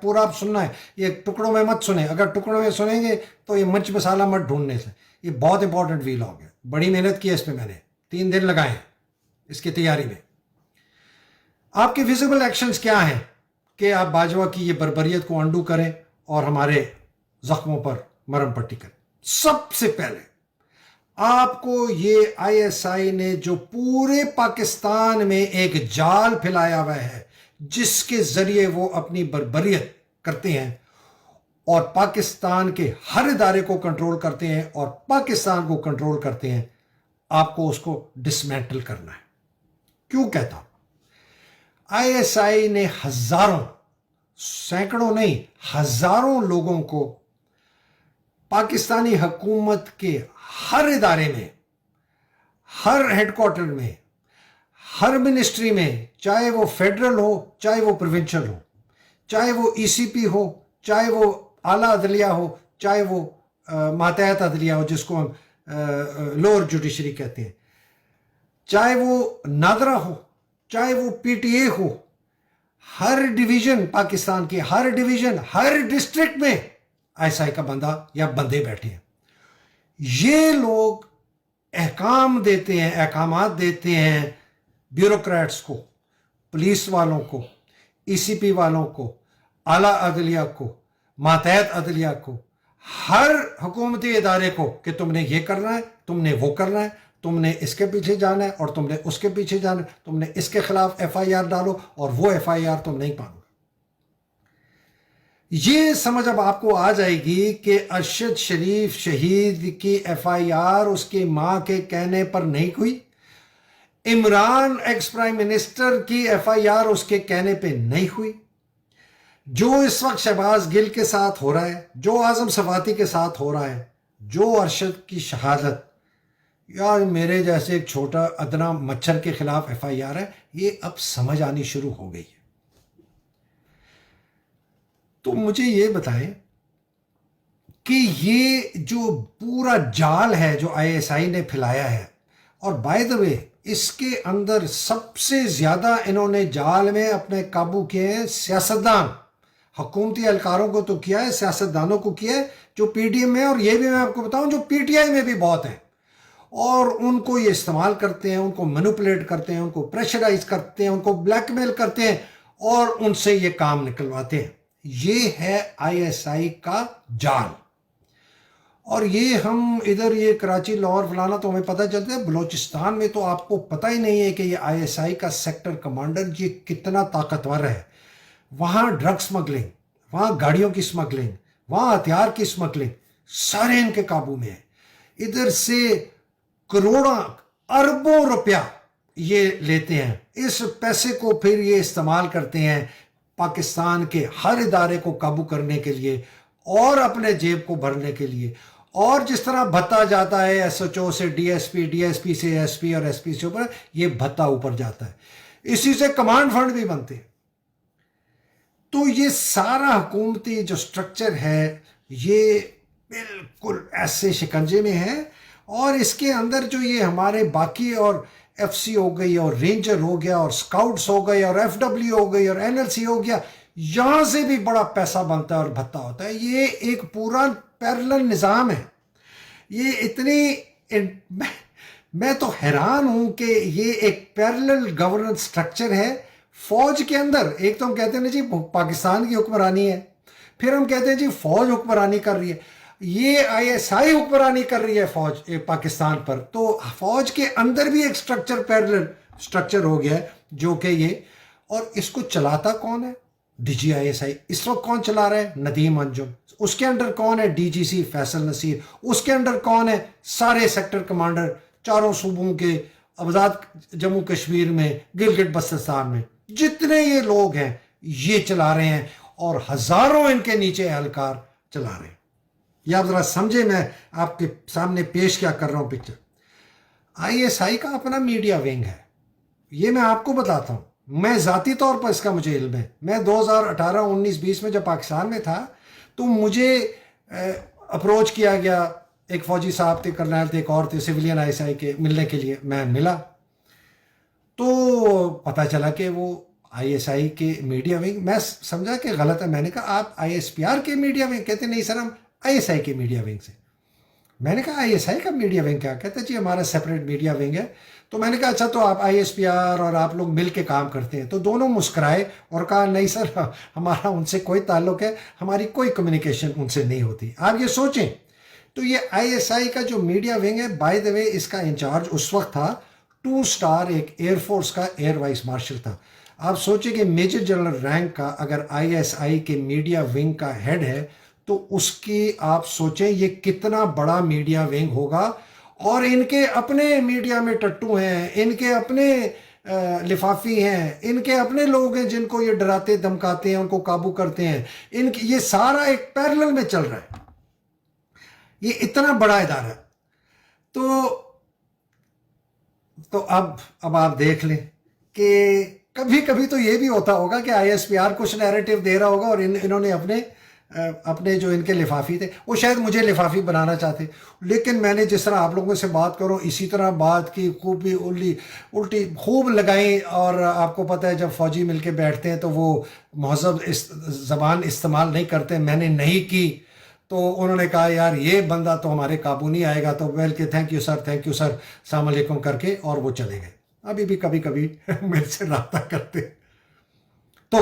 پورا آپ سننا ہے، یہ ٹکڑوں میں مت سنیں، اگر ٹکڑوں میں سنیں گے تو یہ مرچ مسالہ مت ڈھونڈنے سے. یہ بہت امپورٹنٹ ویلاگ ہے، بڑی محنت کی ہے اس پہ، میں نے 3 دن لگائے ہیں اس کی تیاری میں. آپ کے ویزیبل ایکشنز کیا ہیں کہ آپ باجوہ کی یہ بربریت کو انڈو کریں اور ہمارے زخموں پر مرہم پٹی کریں؟ سب سے پہلے آپ کو یہ آئی ایس آئی نے جو پورے پاکستان میں ایک جال پھیلایا ہوا ہے جس کے ذریعے وہ اپنی بربریت کرتے ہیں اور پاکستان کے ہر ادارے کو کنٹرول کرتے ہیں اور پاکستان کو کنٹرول کرتے ہیں، آپ کو اس کو ڈسمینٹل کرنا ہے. کیوں کہتا ہوں؟ آئی ایس آئی نے ہزاروں، سینکڑوں نہیں، ہزاروں لوگوں کو پاکستانی حکومت کے ہر ادارے میں، ہر ہیڈ کوارٹر میں، ہر منسٹری میں، چاہے وہ فیڈرل ہو چاہے وہ پروونشل ہو، چاہے وہ ای سی پی ہو چاہے وہ اعلیٰ عدلیہ ہو چاہے وہ ماتحت عدلیہ ہو جس کو ہم لوور جوڈیشری کہتے ہیں، چاہے وہ نادرا ہو چاہے وہ P T A who, Hare division Pakistan کی، ہر ڈویژن، ہر ڈسٹرکٹ میں آئی ایس آئی کا بندہ یا بندے بیٹھے ہیں. یہ لوگ احکام دیتے ہیں، احکامات دیتے ہیں بیوروکریٹس کو، پولیس والوں کو، ای سی پی والوں کو، اعلیٰ عدلیہ کو، ماتحت عدلیہ کو، ہر حکومتی ادارے کو کہ تم نے یہ کرنا ہے، تم نے وہ کرنا ہے، تم نے اس کے پیچھے جانا ہے اور تم نے اس کے پیچھے جانا ہے، تم نے اس کے خلاف ایف آئی آر ڈالو اور وہ ایف آئی آر تم نہیں پاؤ. یہ سمجھ اب آپ کو آ جائے گی کہ ارشد شریف شہید کی ایف آئی آر اس کی ماں کے کہنے پر نہیں ہوئی، عمران ایکس پرائم منسٹر کی ایف آئی آر اس کے کہنے پہ نہیں ہوئی، جو اس وقت شہباز گل کے ساتھ ہو رہا ہے، جو اعظم صفاتی کے ساتھ ہو رہا ہے، جو ارشد کی شہادت، یار میرے جیسے ایک چھوٹا ادنا مچھر کے خلاف ایف آئی آر ہے، یہ اب سمجھ آنی شروع ہو گئی ہے. تو مجھے یہ بتائیں کہ یہ جو پورا جال ہے جو آئی ایس آئی نے پھیلایا ہے، اور بائی دا وے اس کے اندر سب سے زیادہ انہوں نے جال میں اپنے قابو کیے ہیں سیاستدان، حکومتی اہلکاروں کو تو کیا ہے، سیاستدانوں کو کیا ہے جو پی ڈی ایم میں، اور یہ بھی میں آپ کو بتاؤں جو پی ٹی آئی میں بھی بہت ہیں، اور ان کو یہ استعمال کرتے ہیں، ان کو مینوپولیٹ کرتے ہیں، ان کو پریشرائز کرتے ہیں، ان کو بلیک میل کرتے ہیں اور ان سے یہ کام نکلواتے ہیں. یہ ہے آئی ایس آئی کا جال. اور یہ ہم ادھر یہ کراچی لاہور فلانا تو ہمیں پتہ چلتا ہے، بلوچستان میں تو آپ کو پتہ ہی نہیں ہے کہ یہ آئی ایس آئی کا سیکٹر کمانڈر یہ کتنا طاقتور ہے. وہاں ڈرگ سمگلنگ، وہاں گاڑیوں کی سمگلنگ، وہاں ہتھیار کی سمگلنگ سارے ان کے قابو میں ہیں. ادھر سے کروڑوں اربوں روپیہ یہ لیتے ہیں، اس پیسے کو پھر یہ استعمال کرتے ہیں پاکستان کے ہر ادارے کو قابو کرنے کے لیے اور اپنے جیب کو بھرنے کے لیے. اور جس طرح بھتا جاتا ہے ایس ایچ او سے D S P, D S P سے ایس پی اور ایس پی سے اوپر، یہ بھتا اوپر جاتا ہے، اسی سے کمانڈ فنڈ بھی بنتے ہیں. تو یہ سارا حکومتی جو سٹرکچر ہے یہ بالکل ایسے شکنجے میں ہے. اور اس کے اندر جو یہ ہمارے باقی اور ایف سی ہو گئی اور رینجر ہو گیا اور سکاؤٹس ہو گئی اور ایف ڈبلیو ہو گئی اور این ایل سی ہو گیا، یہاں سے بھی بڑا پیسہ بنتا ہے اور بھتا ہوتا ہے. یہ ایک پورا پیرلل نظام ہے. یہ اتنی میں تو حیران ہوں کہ یہ ایک پیرلل گورننس سٹرکچر ہے. فوج کے اندر ایک تو ہم کہتے ہیں جی پاکستان کی حکمرانی ہے، پھر ہم کہتے ہیں جی فوج حکمرانی کر رہی ہے، یہ آئی ایس آئی حکمرانی کر رہی ہے فوج پاکستان پر. تو فوج کے اندر بھی ایک سٹرکچر پیرلل سٹرکچر ہو گیا ہے جو کہ یہ، اور اس کو چلاتا کون ہے؟ D G I S I. اس وقت کون چلا رہا ہے؟ ندیم انجم. اس کے انڈر کون ہے؟ ڈی جی سی فیصل نصیر. اس کے انڈر کون ہے؟ سارے سیکٹر کمانڈر چاروں صوبوں کے، آزاد جموں کشمیر میں، گلگت بلتستان میں جتنے یہ لوگ ہیں یہ چلا رہے ہیں، اور ہزاروں ان کے نیچے اہلکار چلا رہے ہیں. یہ آپ ذرا سمجھے میں آپ کے سامنے پیش کیا کر رہا ہوں پکچر. آئی ایس آئی کا اپنا میڈیا ونگ ہے، یہ میں آپ کو بتاتا ہوں. میں ذاتی طور پر اس کا مجھے علم ہے. میں 2018 19 20 میں جب پاکستان میں تھا تو مجھے اپروچ کیا گیا، ایک فوجی صاحب تھے، کرنیل تھے، ایک اور تھے سویلین آئی ایس آئی کے، ملنے کے لیے میں ملا. تو پتہ چلا کہ وہ آئی ایس آئی کے میڈیا ونگ. میں سمجھا کہ غلط ہے. میں نے کہا آپ آئی ایس پی آر کے میڈیا ونگ؟ کہتے نہیں سر ہم آئی ایس آئی کے میڈیا ونگ سے. میں نے کہا آئی ایس آئی کا میڈیا ونگ کیا؟ کہتے جی ہمارا سپریٹ میڈیا ونگ ہے. تو میں نے کہا اچھا تو آپ آئی ایس پی آر اور آپ لوگ مل کے کام کرتے ہیں؟ تو دونوں مسکرائے اور کہا نہیں سر ہمارا ان سے کوئی تعلق ہے, ہماری کوئی کمیونیکیشن ان سے نہیں ہوتی. آپ یہ سوچیں. تو یہ آئی ایس آئی کا جو میڈیا ونگ ہے, بائی دا وے اس کا انچارج اس وقت تھا 2 اسٹار ایک ایئر فورس کا ایئر وائس مارشل تھا. آپ سوچیں کہ میجر جنرل رینک کا اگر آئی ایس آئی کے میڈیا ونگ کا ہیڈ ہے تو اس کی آپ سوچیں یہ کتنا بڑا میڈیا ونگ ہوگا. اور ان کے اپنے میڈیا میں ٹٹو ہیں, ان کے اپنے لفافی ہیں, ان کے اپنے لوگ ہیں جن کو یہ ڈراتے دھمکاتے ہیں, ان کو قابو کرتے ہیں. یہ سارا ایک پیرلل میں چل رہا ہے. یہ اتنا بڑا ادارہ. تو اب آپ دیکھ لیں کہ کبھی کبھی تو یہ بھی ہوتا ہوگا کہ آئی ایس پی آر کچھ نیریٹو دے رہا ہوگا اور انہوں نے اپنے جو ان کے لفافی تھے وہ شاید مجھے لفافی بنانا چاہتے. لیکن میں نے جس طرح آپ لوگوں سے بات کروں اسی طرح بات کی, خوب الٹی خوب لگائیں. اور آپ کو پتہ ہے جب فوجی مل کے بیٹھتے ہیں تو وہ مہذب زبان استعمال نہیں کرتے. میں نے نہیں کی تو انہوں نے کہا یار یہ بندہ تو ہمارے قابو نہیں آئے گا. تو ویل کہ تھینک یو سر السلام علیکم کر کے اور وہ چلے گئے. ابھی بھی کبھی کبھی میرے سے رابطہ کرتے. تو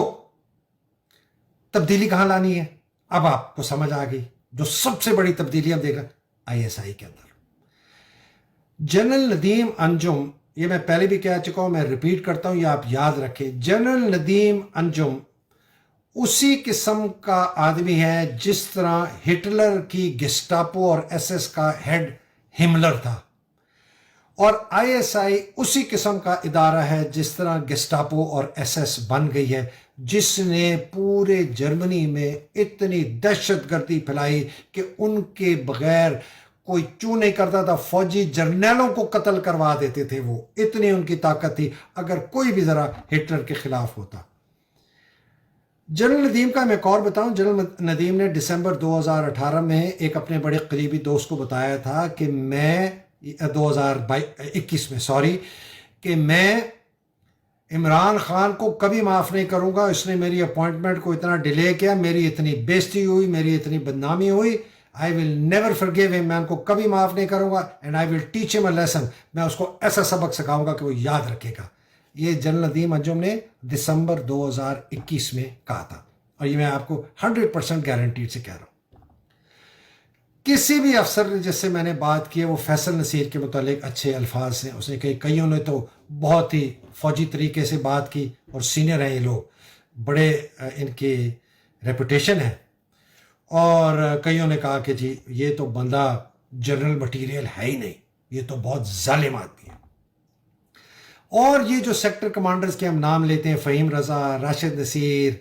تبدیلی کہاں لانی ہے؟ اب آپ کو سمجھ آ گئی. جو سب سے بڑی تبدیلی اب دیکھا آئی ایس آئی کے اندر. جنرل ندیم انجم, یہ میں پہلے بھی کہہ چکا ہوں, میں ریپیٹ کرتا ہوں, یہ آپ یاد رکھیں. جنرل ندیم انجم اسی قسم کا آدمی ہے جس طرح ہٹلر کی گیسٹاپو اور ایس ایس کا ہیڈ ہملر تھا. اور آئی ایس آئی اسی قسم کا ادارہ ہے جس طرح گیسٹاپو اور ایس ایس بن گئی ہے, جس نے پورے جرمنی میں اتنی دہشت گردی پھیلائی کہ ان کے بغیر کوئی چوں نہیں کرتا تھا. فوجی جرنیلوں کو قتل کروا دیتے تھے. وہ اتنی ان کی طاقت تھی اگر کوئی بھی ذرا ہٹلر کے خلاف ہوتا. جنرل ندیم کا میں ایک اور بتاؤں. جنرل ندیم نے دسمبر 2018 میں ایک اپنے بڑے قریبی دوست کو بتایا تھا کہ میں 2021 میں کہ میں عمران خان کو کبھی معاف نہیں کروں گا. اس نے میری اپوائنٹمنٹ کو اتنا ڈیلے کیا, میری اتنی بےزتی ہوئی, میری اتنی بدنامی ہوئی. آئی ول نیور فرگیو ہم, میں ان کو کبھی معاف نہیں کروں گا. اینڈ آئی ول ٹیچ ہم اے لیسن, میں اس کو ایسا سبق سکھاؤں گا کہ وہ یاد رکھے گا. یہ جنرل ندیم انجم نے دسمبر 2021 میں کہا تھا, اور یہ میں آپ کو 100% گارنٹی سے کہہ رہا ہوں. کسی بھی افسر جس سے میں نے بات کی ہے وہ فیصل نصیر کے متعلق اچھے الفاظ ہیں. اس نے کئیوں نے تو بہت ہی فوجی طریقے سے بات کی, اور سینئر ہیں یہ لوگ, بڑے ان کی ریپوٹیشن ہے. اور کئیوں نے کہا کہ جی یہ تو بندہ جنرل مٹیریل ہے ہی نہیں, یہ تو بہت ظالم آدمی ہے. اور یہ جو سیکٹر کمانڈرز کے ہم نام لیتے ہیں, فہیم رضا, راشد نصیر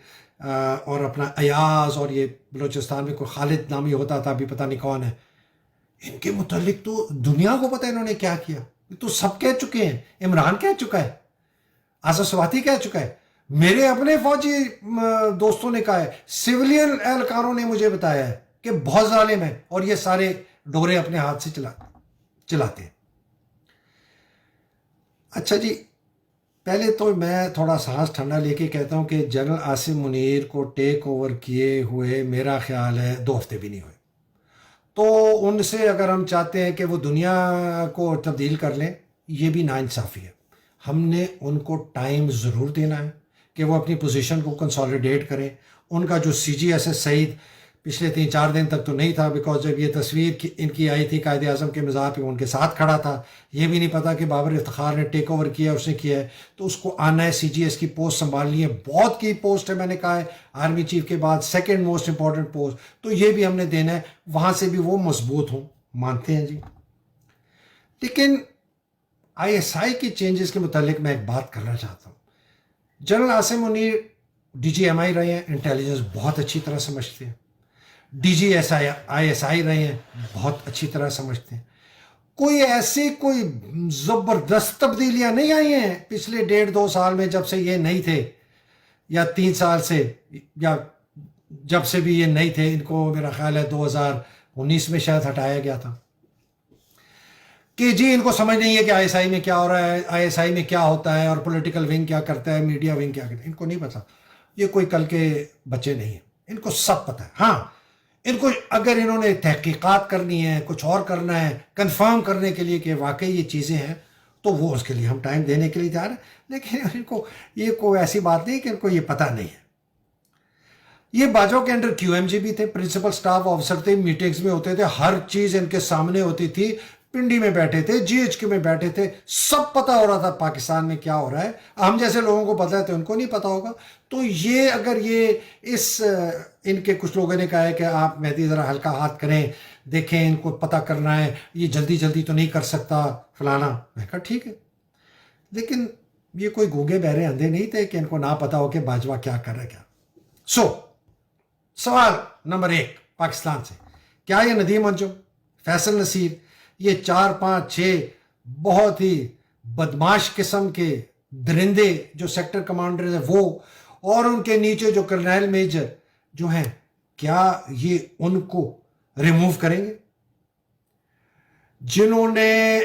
اور اپنا ایاز, اور یہ بلوچستان میں کوئی خالد نامی ہوتا تھا, ابھی پتہ نہیں کون ہے, ان کے متعلق تو دنیا کو پتہ ہے انہوں نے کیا کیا. تو سب کہہ چکے ہیں. عمران کہہ چکا ہے, آصف سواتی کہہ چکا ہے, میرے اپنے فوجی دوستوں نے کہا ہے, سویلین اہلکاروں نے مجھے بتایا ہے کہ بہت ظالم ہے, اور یہ سارے ڈورے اپنے ہاتھ سے چلاتے ہیں. اچھا جی, پہلے تو میں تھوڑا سانس ٹھنڈا لے کے کہتا ہوں کہ جنرل عاصم منیر کو ٹیک اوور کیے ہوئے میرا خیال ہے 2 ہفتے بھی نہیں ہوئے. تو ان سے اگر ہم چاہتے ہیں کہ وہ دنیا کو تبدیل کر لیں, یہ بھی ناانصافی ہے. ہم نے ان کو ٹائم ضرور دینا ہے کہ وہ اپنی پوزیشن کو کنسالیڈیٹ کریں. ان کا جو سی جی ایس ایس سعید پچھلے 3-4 دن تک تو نہیں تھا, بیکاز جب یہ تصویر ان کی آئی تھی قائد اعظم کے مزاح پہ ان کے ساتھ کھڑا تھا. یہ بھی نہیں پتا کہ بابر افتخار نے ٹیک اوور کیا, اس نے کیا ہے, تو اس کو آنا ہے, سی جی ایس کی پوسٹ سنبھالنی ہے. بہت کی پوسٹ ہے, میں نے کہا ہے آرمی چیف کے بعد 2nd موسٹ امپورٹنٹ پوسٹ, تو یہ بھی ہم نے دینا ہے. وہاں سے بھی وہ مضبوط ہوں, مانتے ہیں جی. لیکن آئی ایس آئی کی چینجز کے متعلق میں ایک بات کرنا چاہتا ہوں. General Asim Munir D G M I رہے ہیں, انٹیلیجنس بہت اچھی طرح سمجھتے ہیں. D G I S I رہے ہیں, بہت اچھی طرح سمجھتے ہیں. کوئی ایسی کوئی زبردست تبدیلیاں نہیں آئی ہیں پچھلے 1.5-2 سال میں, جب سے یہ نہیں تھے, یا 3 سال سے, یا جب سے بھی یہ نہیں تھے. ان کو میرا خیال ہے 2019 میں شاید ہٹایا گیا تھا. کہ جی ان کو سمجھ نہیں ہے کہ آئی ایس آئی میں کیا ہو رہا ہے، آئی ایس آئی میں کیا ہوتا ہے، اور پولیٹیکل ونگ کیا کرتا ہے، میڈیا ونگ کیا کرتا ہے، ان کو نہیں پتا. یہ کوئی کل کے بچے نہیں ہیں، ان کو سب پتا ہے. ہاں ان کو اگر انہوں نے تحقیقات کرنی ہے، کچھ اور کرنا ہے کنفرم کرنے کے لیے کہ واقعی یہ چیزیں ہیں، تو وہ اس کے لیے ہم ٹائم دینے کے لیے تیار ہیں. لیکن ان کو یہ کوئی ایسی بات نہیں کہ ان کو یہ پتہ نہیں ہے. یہ باجوہ کے انڈر کیو ایم جی بھی تھے، پرنسپل سٹاف آفیسر تھے، میٹنگز میں ہوتے تھے، ہر چیز ان کے سامنے ہوتی تھی. پنڈی میں بیٹھے تھے، جی ایچ کے میں بیٹھے تھے، سب پتہ ہو رہا تھا پاکستان میں کیا ہو رہا ہے. ہم جیسے لوگوں کو پتہ ہے تو ان کو نہیں پتہ ہوگا. تو یہ اگر یہ ان کے کچھ لوگوں نے کہا ہے کہ آپ مہدی ذرا ہلکا ہاتھ کریں، دیکھیں ان کو پتہ کرنا ہے، یہ جلدی جلدی تو نہیں کر سکتا فلانا. میں کہا ٹھیک ہے، لیکن یہ کوئی گونگے بہرے اندھے نہیں تھے کہ ان کو نہ پتہ ہو کہ باجوہ کیا کر رہا ہے. کیا سوال نمبر 1 پاکستان سے، کیا یہ ندیم انجم، فیصل نصیر، یہ 4 5 6 بہت ہی بدماش قسم کے درندے جو سیکٹر کمانڈر ہیں وہ، اور ان کے نیچے جو کرنیل میجر جو ہیں، کیا یہ ان کو ریموو کریں گے؟ جنہوں نے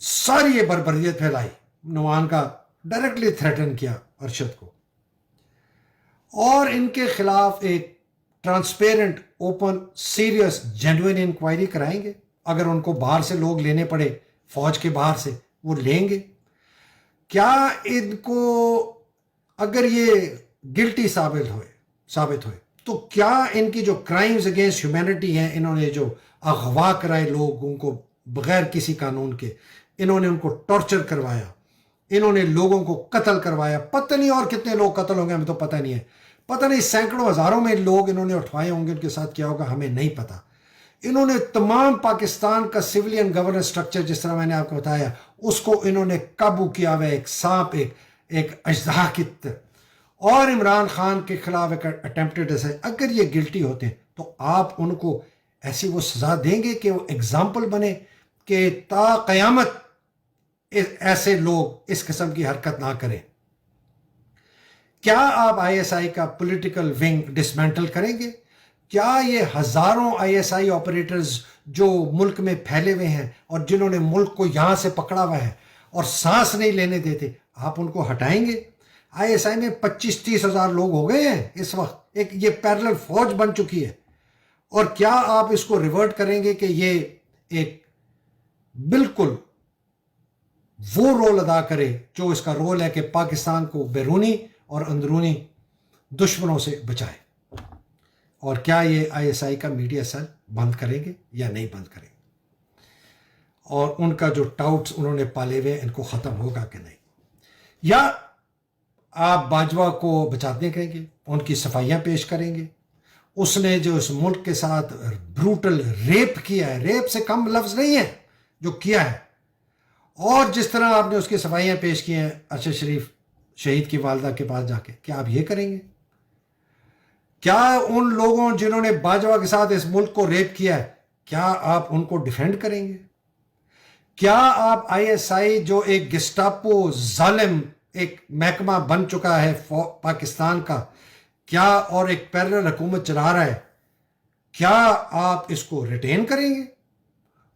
ساری یہ بربریت پھیلائی، نعمان کا ڈائریکٹلی تھریٹن کیا ارشد کو، اور ان کے خلاف ایک transparent, open, serious, genuine inquiry کرائیں گے. اگر ان کو باہر سے لوگ لینے پڑے، فوج کے باہر سے، وہ لیں گے. کیا ان کو اگر یہ گلٹی ثابت ہوئے تو کیا ان کی جو کرائمز اگینسٹ ہیومینٹی ہیں، انہوں نے جو اغوا کرائے لوگوں کو بغیر کسی قانون کے، انہوں نے ان کو ٹارچر کروایا، انہوں نے لوگوں کو قتل کروایا، پتہ نہیں اور کتنے لوگ قتل ہوں گے، ہمیں تو پتہ نہیں ہے، پتہ نہیں سینکڑوں ہزاروں میں لوگ انہوں نے اٹھوائے ہوں گے، ان کے ساتھ کیا ہوگا ہمیں نہیں پتہ. انہوں نے تمام پاکستان کا سویلین گورننس سٹرکچر، جس طرح میں نے آپ کو بتایا، اس کو انہوں نے قابو کیا ہوا ہے، ایک سانپ، ایک اژدہا کی طرح. اور عمران خان کے خلاف ایک اٹیمپٹڈ ہے. اگر یہ گلٹی ہوتے ہیں تو آپ ان کو ایسی وہ سزا دیں گے کہ وہ ایگزامپل بنے کہ تا قیامت ایسے لوگ اس قسم کی حرکت نہ کریں. کیا آپ آئی ایس آئی کا پولیٹیکل ونگ ڈسمینٹل کریں گے؟ کیا یہ ہزاروں آئی ایس آئی آپریٹرز جو ملک میں پھیلے ہوئے ہیں اور جنہوں نے ملک کو یہاں سے پکڑا ہوا ہے اور سانس نہیں لینے دیتے، آپ ان کو ہٹائیں گے؟ آئی ایس آئی میں 25-30 ہزار لوگ ہو گئے ہیں اس وقت، ایک یہ پیرلل فوج بن چکی ہے. اور کیا آپ اس کو ریورٹ کریں گے کہ یہ ایک بالکل وہ رول ادا کرے جو اس کا رول ہے کہ پاکستان کو بیرونی اور اندرونی دشمنوں سے بچائے؟ اور کیا یہ آئی ایس آئی کا میڈیا سیل بند کریں گے یا نہیں بند کریں گے؟ اور ان کا جو ٹاؤٹس انہوں نے پالے ہوئے ان کو ختم ہوگا کہ نہیں؟ یا آپ باجوہ کو بچاتے کہیں گے، ان کی صفائیاں پیش کریں گے؟ اس نے جو اس ملک کے ساتھ بروٹل ریپ کیا ہے، ریپ سے کم لفظ نہیں ہے جو کیا ہے، اور جس طرح آپ نے اس کی صفائیاں پیش کی ہیں ارشد شریف شہید کی والدہ کے پاس جا کے، کیا آپ یہ کریں گے؟ کیا ان لوگوں جنہوں نے باجوہ کے ساتھ اس ملک کو ریپ کیا ہے، کیا آپ ان کو ڈیفینڈ کریں گے؟ کیا آپ آئی ایس آئی جو ایک گسٹاپو ظالم ایک محکمہ بن چکا ہے پاکستان کا، کیا اور ایک پیرلل حکومت چلا رہا ہے، کیا آپ اس کو ریٹین کریں گے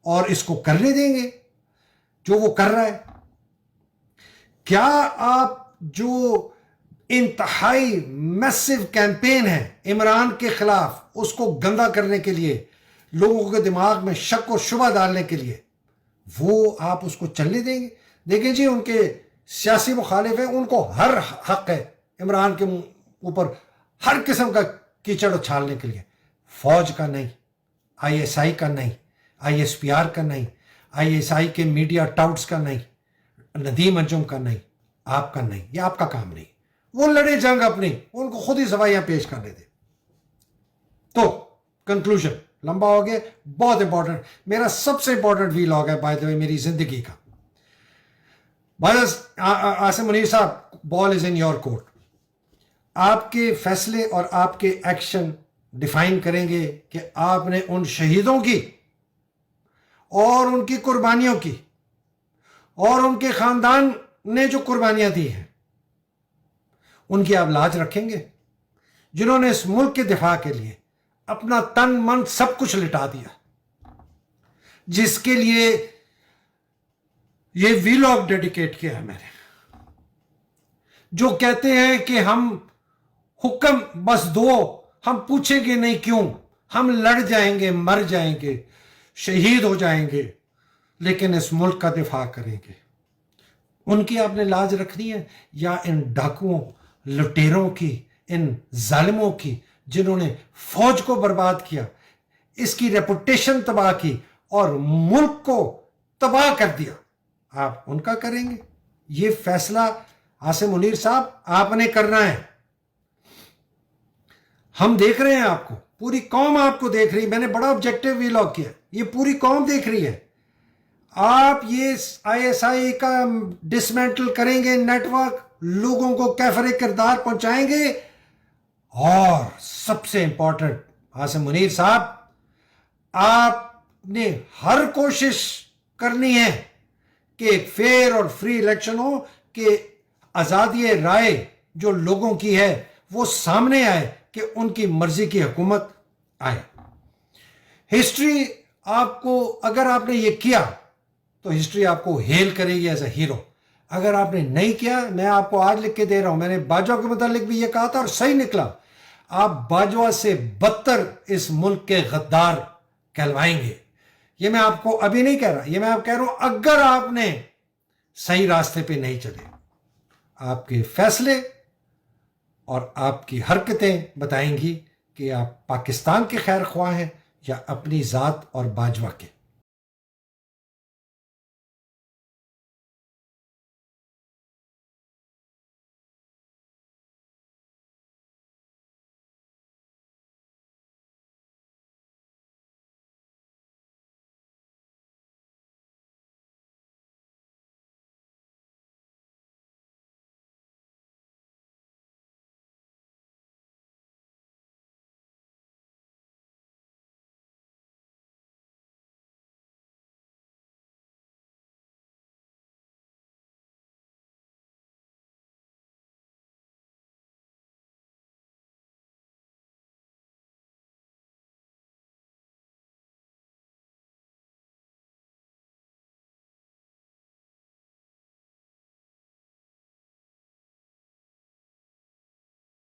اور اس کو کرنے دیں گے جو وہ کر رہا ہے؟ کیا آپ جو انتہائی میسو کیمپین ہے عمران کے خلاف، اس کو گندا کرنے کے لیے، لوگوں کے دماغ میں شک و شبہ ڈالنے کے لیے، وہ آپ اس کو چلنے دیں گے؟ دیکھیں جی، ان کے سیاسی مخالف ہیں، ان کو ہر حق ہے عمران کے اوپر ہر قسم کا کیچڑ اچھالنے کے لیے. فوج کا نہیں، آئی ایس آئی کا نہیں، آئی ایس پی آر کا نہیں، آئی ایس آئی کے میڈیا ٹاؤٹس کا نہیں، ندیم انجم کا نہیں، آپ کا نہیں، یہ آپ کا کام نہیں. وہ لڑے جنگ اپنی، ان کو خود ہی سوائیاں پیش کرنے دے. تو کنکلوژن لمبا ہو گیا، بہت امپورٹنٹ، میرا سب سے امپورٹنٹ ویلاگ ہے بائی دا وے میری زندگی کا. عاصم منیر صاحب، بال از ان یور کورٹ. آپ کے فیصلے اور آپ کے ایکشن ڈیفائن کریں گے کہ آپ نے ان شہیدوں کی اور ان کی قربانیوں کی اور ان کے خاندان نے جو قربانیاں دی ہیں ان کی آپ لاج رکھیں گے، جنہوں نے اس ملک کے دفاع کے لیے اپنا تن من سب کچھ لٹا دیا، جس کے لیے یہ ویلاگ ڈیڈیکیٹ کیا ہے میں نے، جو کہتے ہیں کہ ہم حکم بس دو، ہم پوچھیں گے نہیں کیوں، ہم لڑ جائیں گے، مر جائیں گے، شہید ہو جائیں گے، لیکن اس ملک کا دفاع کریں گے۔ ان کی آپ نے لاج رکھنی ہے یا ان ڈاکوؤں، لٹیروں کی، ان ظالموں کی جنہوں نے فوج کو برباد کیا، اس کی ریپوٹیشن تباہ کی اور ملک کو تباہ کر دیا، آپ ان کا کریں گے؟ یہ فیصلہ عاصم منیر صاحب آپ نے کرنا ہے۔ ہم دیکھ رہے ہیں آپ کو، پوری قوم آپ کو دیکھ رہی ہے، میں نے بڑا آبجیکٹو ویلاگ کیا، یہ پوری قوم دیکھ رہی ہے۔ آپ یہ آئی ایس آئی کا ڈسمینٹل کریں گے، نیٹ ورک، لوگوں کو کیفر کردار پہنچائیں گے، اور سب سے امپورٹنٹ عاصم منیر صاحب، آپ نے ہر کوشش کرنی ہے کہ ایک فیئر اور فری الیکشن ہو، کہ آزادی رائے جو لوگوں کی ہے وہ سامنے آئے، کہ ان کی مرضی کی حکومت آئے۔ ہسٹری آپ کو، اگر آپ نے یہ کیا تو ہسٹری آپ کو ہیل کرے گی ایز اے ہیرو۔ اگر آپ نے نہیں کیا، میں آپ کو آج لکھ کے دے رہا ہوں، میں نے باجوہ کے متعلق بھی یہ کہا تھا اور صحیح نکلا، آپ باجوہ سے بدتر اس ملک کے غدار کہلوائیں گے۔ یہ میں آپ کو ابھی نہیں کہہ رہا، یہ میں آپ کہہ رہا ہوں اگر آپ نے صحیح راستے پہ نہیں چلے۔ آپ کے فیصلے اور آپ کی حرکتیں بتائیں گی کہ آپ پاکستان کے خیر خواہ ہیں یا اپنی ذات اور باجوہ کے۔